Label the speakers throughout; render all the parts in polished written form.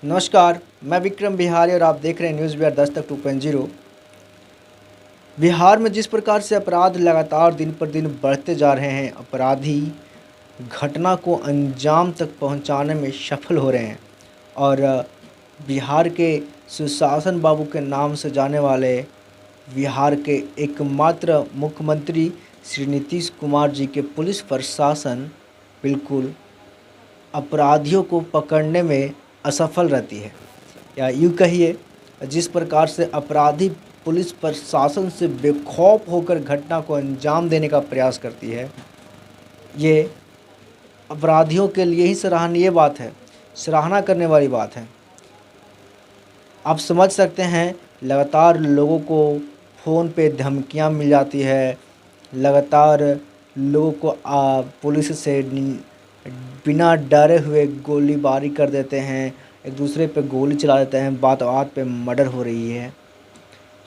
Speaker 1: नमस्कार, मैं विक्रम बिहारी और आप देख रहे हैं न्यूज़ बिहार दस्तक 2.0। बिहार में जिस प्रकार से अपराध लगातार दिन पर दिन बढ़ते जा रहे हैं, अपराधी घटना को अंजाम तक पहुंचाने में सफल हो रहे हैं और बिहार के सुशासन बाबू के नाम से जाने वाले बिहार के एकमात्र मुख्यमंत्री श्री नीतीश कुमार जी के पुलिस प्रशासन बिल्कुल अपराधियों को पकड़ने में असफल रहती है, या यूँ कहिए जिस प्रकार से अपराधी पुलिस प्रशासन से बेखौफ होकर घटना को अंजाम देने का प्रयास करती है, ये अपराधियों के लिए ही सराहनीय बात है, सराहना करने वाली बात है। आप समझ सकते हैं, लगातार लोगों को फ़ोन पे धमकियां मिल जाती है, लगातार लोगों को पुलिस से बिना डरे हुए गोलीबारी कर देते हैं, एक दूसरे पे गोली चला देते हैं, बात बात पे मर्डर हो रही है।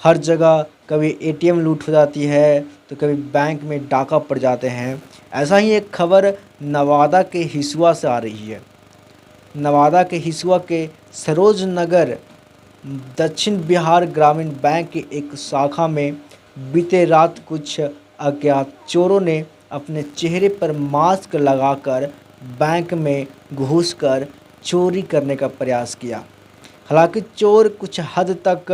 Speaker 1: हर जगह कभी एटीएम लूट हो जाती है तो कभी बैंक में डाका पड़ जाते हैं। ऐसा ही एक खबर नवादा के हिसुआ से आ रही है। नवादा के हिसुआ के सरोज नगर दक्षिण बिहार ग्रामीण बैंक की एक शाखा में बीते रात कुछ अज्ञात चोरों ने अपने चेहरे पर मास्क लगाकर बैंक में घुसकर चोरी करने का प्रयास किया। हालांकि चोर कुछ हद तक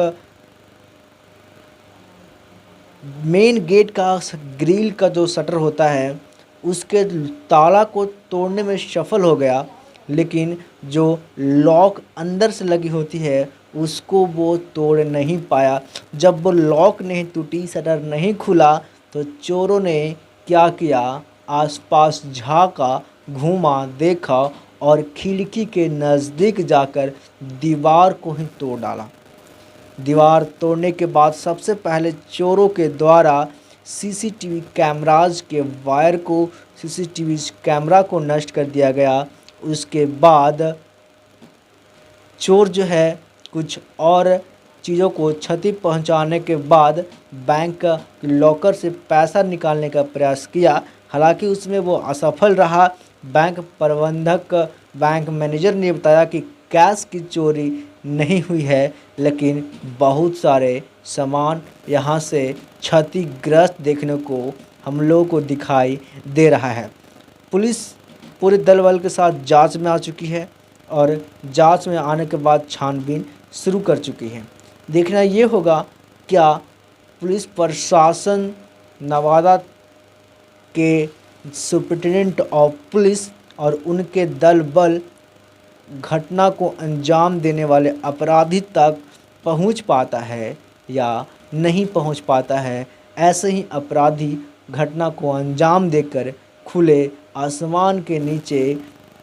Speaker 1: मेन गेट का ग्रिल का जो शटर होता है उसके ताला को तोड़ने में सफल हो गया, लेकिन जो लॉक अंदर से लगी होती है उसको वो तोड़ नहीं पाया। जब वो लॉक नहीं टूटी, शटर नहीं खुला, तो चोरों ने क्या किया, आसपास झांका, घूमा, देखा और खिड़की के नज़दीक जाकर दीवार को ही तोड़ डाला। दीवार तोड़ने के बाद सबसे पहले चोरों के द्वारा सीसीटीवी कैमराज के वायर को सीसीटीवी कैमरा को नष्ट कर दिया गया। उसके बाद चोर जो है कुछ और चीज़ों को क्षति पहुंचाने के बाद बैंक लॉकर से पैसा निकालने का प्रयास किया। हालांकि उसमें वो असफल रहा। बैंक प्रबंधक, बैंक मैनेजर ने बताया कि कैश की चोरी नहीं हुई है, लेकिन बहुत सारे सामान यहाँ से क्षतिग्रस्त देखने को हम लोगों को दिखाई दे रहा है। पुलिस पूरे दल बल के साथ जांच में आ चुकी है और जांच में आने के बाद छानबीन शुरू कर चुकी है। देखना ये होगा क्या पुलिस प्रशासन नवादा के सुप्रिटेंडेंट ऑफ पुलिस और उनके दल बल घटना को अंजाम देने वाले अपराधी तक पहुंच पाता है या नहीं पहुंच पाता है। ऐसे ही अपराधी घटना को अंजाम देकर खुले आसमान के नीचे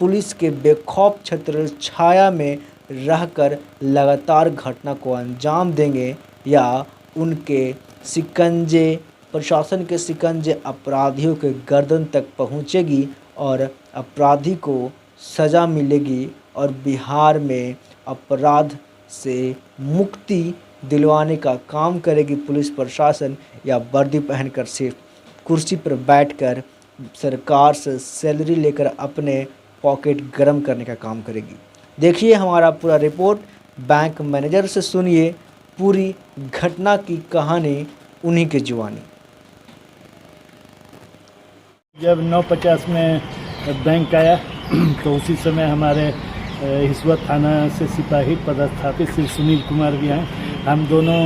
Speaker 1: पुलिस के बेखौफ छत्र छाया में रहकर लगातार घटना को अंजाम देंगे, या उनके शिकंजे, प्रशासन के शिकंजे अपराधियों के गर्दन तक पहुंचेगी और अपराधी को सज़ा मिलेगी और बिहार में अपराध से मुक्ति दिलवाने का काम करेगी पुलिस प्रशासन, या वर्दी पहनकर सिर्फ कुर्सी पर बैठकर सरकार से सैलरी लेकर अपने पॉकेट गर्म करने का काम करेगी। देखिए हमारा पूरा रिपोर्ट, बैंक मैनेजर से सुनिए पूरी घटना की कहानी उन्हीं की जुबानी।
Speaker 2: जब 9:50 में बैंक आया तो उसी समय हमारे हिसुआ थाना से सिपाही पदस्थापित श्री सुनील कुमार भी आए। हम दोनों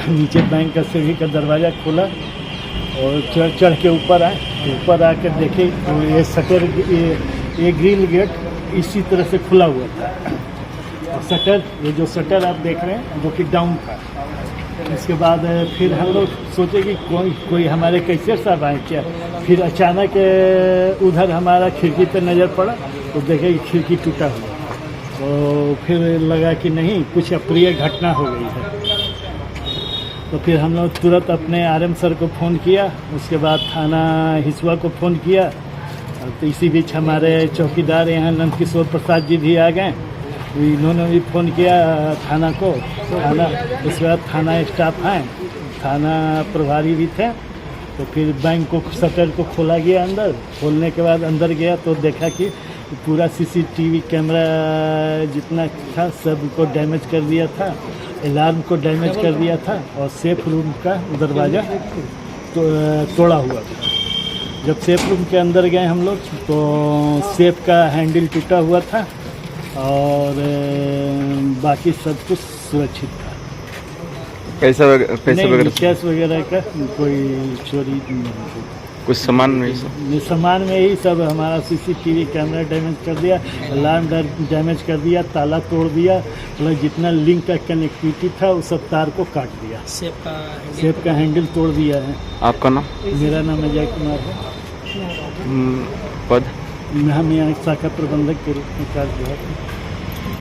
Speaker 2: नीचे बैंक का सीढ़ी का दरवाज़ा खोला और चढ़ के ऊपर आए। ऊपर आकर देखे तो ये शटर, ये ग्रिल गेट इसी तरह से खुला हुआ था और शटर, ये जो शटर आप देख रहे हैं जो कि डाउन था। इसके बाद फिर हम लोग सोचे कि कोई हमारे कैशियर साहब आए क्या। फिर अचानक उधर हमारा खिड़की पर नज़र पड़ा तो देखे कि खिड़की टूटा हुआ, तो फिर लगा कि नहीं, कुछ अप्रिय घटना हो गई है। तो फिर हम लोग तुरंत अपने आरएम सर को फ़ोन किया, उसके बाद थाना हिसुआ को फ़ोन किया। तो इसी बीच हमारे चौकीदार यहाँ नंदकिशोर प्रसाद जी भी आ गए, इन्होंने भी फ़ोन किया थाना को। थाना, उसके बाद थाना स्टाफ आए, थाना प्रभारी भी थे। तो फिर बैंक को शटर को खोला गया, अंदर खोलने के बाद अंदर गया तो देखा कि पूरा सीसीटीवी कैमरा जितना था सब को डैमेज कर दिया था, अलार्म को डैमेज कर दिया था और सेफ रूम का दरवाज़ा तोड़ा हुआ था। जब सेफ रूम के अंदर गए हम लोग तो सेफ का हैंडल टूटा हुआ था और बाकी सब कुछ सुरक्षित था।
Speaker 3: पैसे वगैरह
Speaker 2: कैश वगैरह का कोई चोरी नहीं हुई।
Speaker 3: कुछ सामान में
Speaker 2: सामान में ही सब हमारा सीसीटीवी कैमरा डैमेज कर दिया, अलार्म डैमेज कर दिया, ताला तोड़ दिया, मतलब जितना लिंक का कनेक्टिविटी था उस सब तार को काट दिया। सेफ का हैंडल तोड़ दिया है।
Speaker 3: आपका नाम?
Speaker 2: मेरा नाम अजय कुमार है।
Speaker 3: पद?
Speaker 2: हम यहाँ शाखा प्रबंधक के रूप में कार्यरत हूँ।